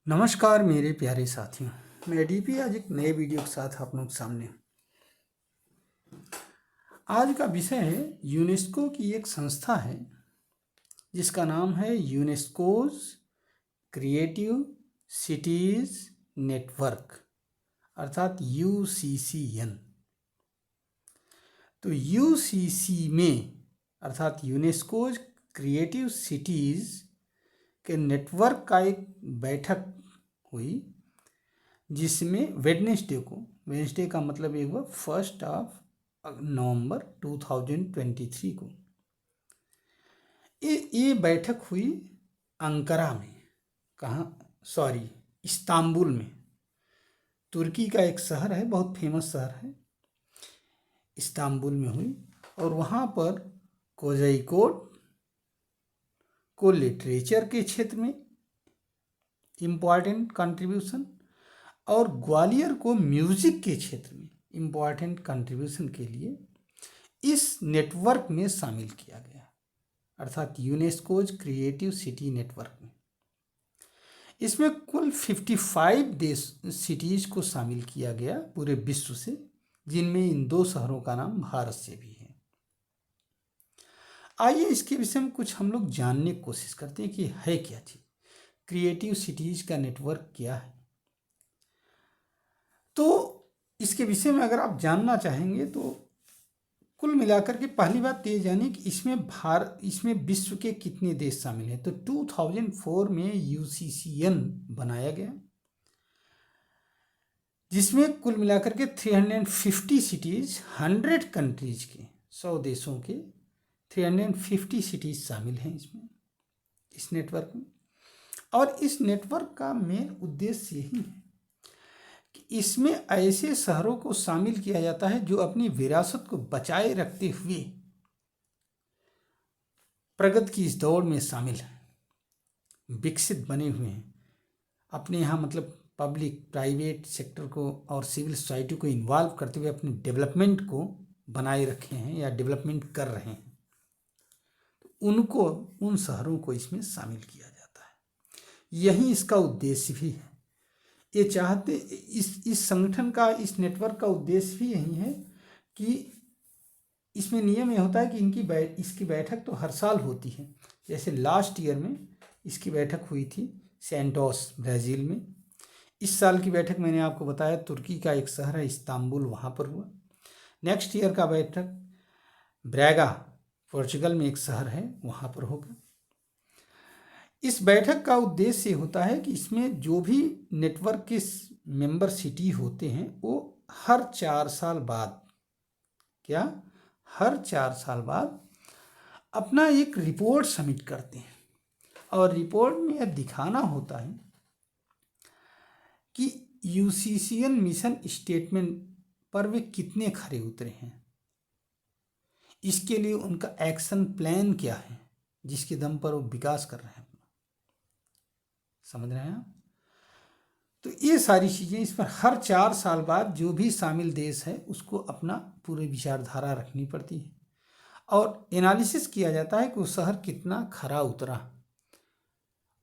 नमस्कार मेरे प्यारे साथियों, मैं डीपी आज एक नए वीडियो के साथ आप लोगों के सामने। आज का विषय है यूनेस्को की एक संस्था है जिसका नाम है यूनेस्कोज क्रिएटिव सिटीज नेटवर्क अर्थात UCCN। तो UCC में अर्थात यूनेस्कोज क्रिएटिव सिटीज के नेटवर्क का एक बैठक हुई जिसमें वेडनेसडे का मतलब एक हुआ 1 नवंबर 2023 को ये बैठक हुई अंकारा में। इस्तांबुल में। तुर्की का एक शहर है, बहुत फेमस शहर है, इस्तांबुल में हुई। और वहाँ पर कोझिकोड को लिटरेचर के क्षेत्र में इम्पॉर्टेंट कंट्रीब्यूशन और ग्वालियर को म्यूजिक के क्षेत्र में इम्पॉर्टेंट कंट्रीब्यूशन के लिए इस नेटवर्क में शामिल किया गया, अर्थात यूनेस्कोज क्रिएटिव सिटी नेटवर्क में। इसमें कुल 55 सिटीज को शामिल किया गया पूरे विश्व से, जिनमें इन 2 शहरों का नाम भारत से भी है। आइए इसके विषय में कुछ हम लोग जानने की कोशिश करते हैं कि है क्या चीज, क्रिएटिव सिटीज का नेटवर्क क्या है। तो इसके विषय में अगर आप जानना चाहेंगे तो कुल मिलाकर के पहली बात ये जानिए कि इसमें विश्व के कितने देश शामिल हैं। तो 2004 में UCCN बनाया गया, जिसमें कुल मिलाकर के 350 सिटीज 100 कंट्रीज के 100 देशों के 350 सिटीज शामिल हैं इस नेटवर्क में। और इस नेटवर्क का मेन उद्देश्य यही है कि इसमें ऐसे शहरों को शामिल किया जाता है जो अपनी विरासत को बचाए रखते हुए प्रगति की इस दौड़ में शामिल हैं, विकसित बने हुए हैं। अपने यहाँ मतलब पब्लिक प्राइवेट सेक्टर को और सिविल सोसाइटी को इन्वॉल्व करते हुए अपने डेवलपमेंट को बनाए रखे हैं या डेवलपमेंट कर रहे हैं, तो उन शहरों को इसमें शामिल किया जाता है। यही इसका उद्देश्य भी है। ये चाहते इस संगठन का, इस नेटवर्क का उद्देश्य भी यही है कि इसमें नियम ये होता है कि इसकी बैठक तो हर साल होती है। जैसे लास्ट ईयर में इसकी बैठक हुई थी सेंटोस ब्राज़ील में। इस साल की बैठक मैंने आपको बताया तुर्की का एक शहर है इस्तांबुल, वहाँ पर हुआ। नेक्स्ट ईयर का बैठक ब्रैगा पोर्चुगल में एक शहर है, वहाँ पर होगा। इस बैठक का उद्देश्य होता है कि इसमें जो भी नेटवर्क के मेंबर सिटी होते हैं वो हर 4 साल बाद अपना एक रिपोर्ट सबमिट करते हैं। और रिपोर्ट में यह दिखाना होता है कि UCCN मिशन स्टेटमेंट पर वे कितने खरे उतरे हैं, इसके लिए उनका एक्शन प्लान क्या है, जिसके दम पर वो विकास कर रहे हैं। समझ रहे हैं आप? तो ये सारी चीज़ें इस पर हर 4 साल बाद जो भी शामिल देश है उसको अपना पूरी विचारधारा रखनी पड़ती है और एनालिसिस किया जाता है कि वो शहर कितना खरा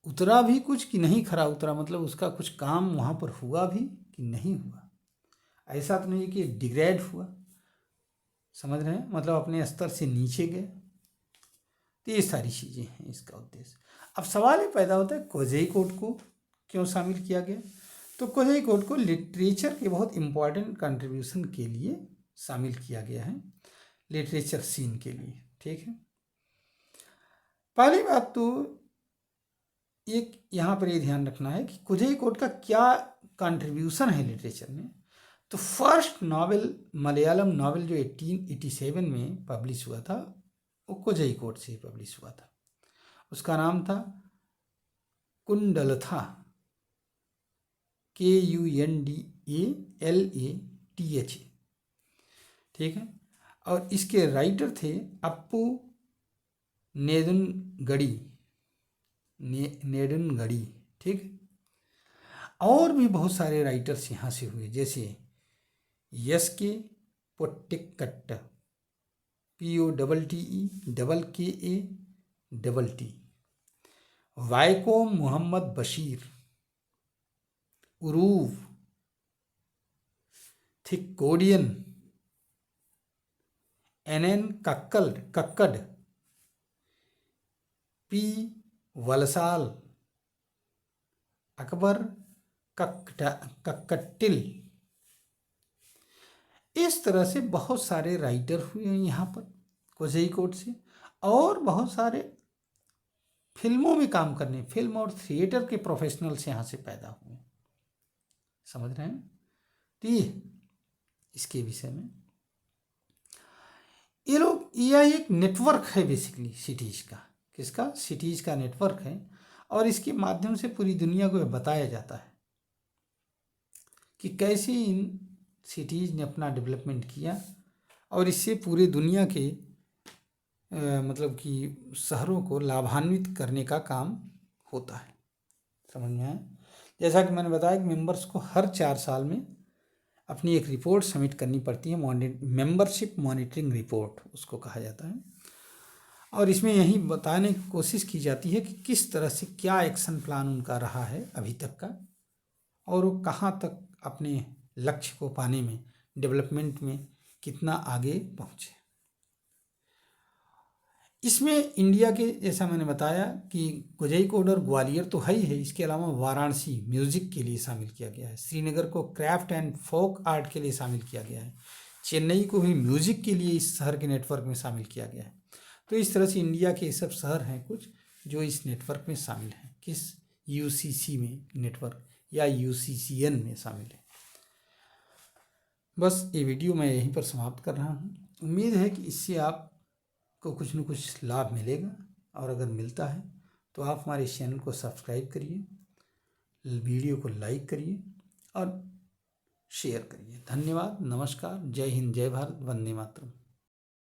उतरा भी कुछ कि नहीं खरा उतरा, मतलब उसका कुछ काम वहाँ पर हुआ भी कि नहीं हुआ। ऐसा तो नहीं कि डिग्रेड हुआ, समझ रहे हैं, मतलब अपने स्तर से नीचे गए। तो ये सारी चीज़ें हैं इसका उद्देश्य। अब सवाल ये पैदा होता है कोझिकोड को क्यों शामिल किया गया। तो कोझिकोड को लिटरेचर के बहुत इम्पॉर्टेंट कंट्रीब्यूशन के लिए शामिल किया गया है, लिटरेचर सीन के लिए। ठीक है, पहली बात तो एक यहाँ पर ये ध्यान रखना है कि कोझिकोड का क्या कंट्रीब्यूशन है लिटरेचर में। तो फर्स्ट नॉवेल, मलयालम नॉवेल जो 1887 में पब्लिश हुआ था वो कोझिकोड से पब्लिश हुआ था। उसका नाम था कुंडलथा, KUNDALATHA। ठीक है, और इसके राइटर थे अप्पू नेदुनगड़ी। ठीक है, और भी बहुत सारे राइटर्स यहाँ से हुए, जैसे SK Pottekkatt, POTTEKKATT, Vaikom Muhammad Basheer, Uroob, Thikkodiyan, NN Kakkad, P Valsala, Akbar Kakkattil. इस तरह से बहुत सारे राइटर हुए हैं यहाँ पर कोझिकोड से, और बहुत सारे फिल्मों में काम करने, फिल्म और थिएटर के प्रोफेशनल्स यहाँ से पैदा हुए। समझ रहे हैं? तो ये इसके विषय में ये लोग, यह एक नेटवर्क है बेसिकली सिटीज का। किसका? सिटीज का नेटवर्क है, और इसके माध्यम से पूरी दुनिया को बताया जाता है कि कैसे इन सिटीज ने अपना डेवलपमेंट किया, और इससे पूरी दुनिया के मतलब कि शहरों को लाभान्वित करने का काम होता है। समझ में आया? जैसा कि मैंने बताया कि मेंबर्स को हर 4 साल में अपनी एक रिपोर्ट सबमिट करनी पड़ती है, मेंबरशिप मॉनिटरिंग रिपोर्ट उसको कहा जाता है। और इसमें यही बताने की कोशिश की जाती है कि किस तरह से क्या एक्शन प्लान उनका रहा है अभी तक का, और वो कहाँ तक अपने लक्ष्य को पाने में, डेवलपमेंट में कितना आगे पहुँचे। इसमें इंडिया के, जैसा मैंने बताया कि कोझिकोड और ग्वालियर तो है ही है, इसके अलावा वाराणसी म्यूजिक के लिए शामिल किया गया है, श्रीनगर को क्राफ्ट एंड फोक आर्ट के लिए शामिल किया गया है, चेन्नई को भी म्यूजिक के लिए इस शहर के नेटवर्क में शामिल किया गया है। तो इस तरह से इंडिया के सब शहर हैं कुछ जो इस नेटवर्क में शामिल हैं। किस? UCC में नेटवर्क, या UCCN में शामिल है। बस ये वीडियो मैं यहीं पर समाप्त कर रहा हूँ। उम्मीद है कि इससे आपको कुछ न कुछ लाभ मिलेगा, और अगर मिलता है तो आप हमारे इस चैनल को सब्सक्राइब करिए, वीडियो को लाइक करिए और शेयर करिए। धन्यवाद, नमस्कार, जय हिंद, जय भारत, वंदे मातरम।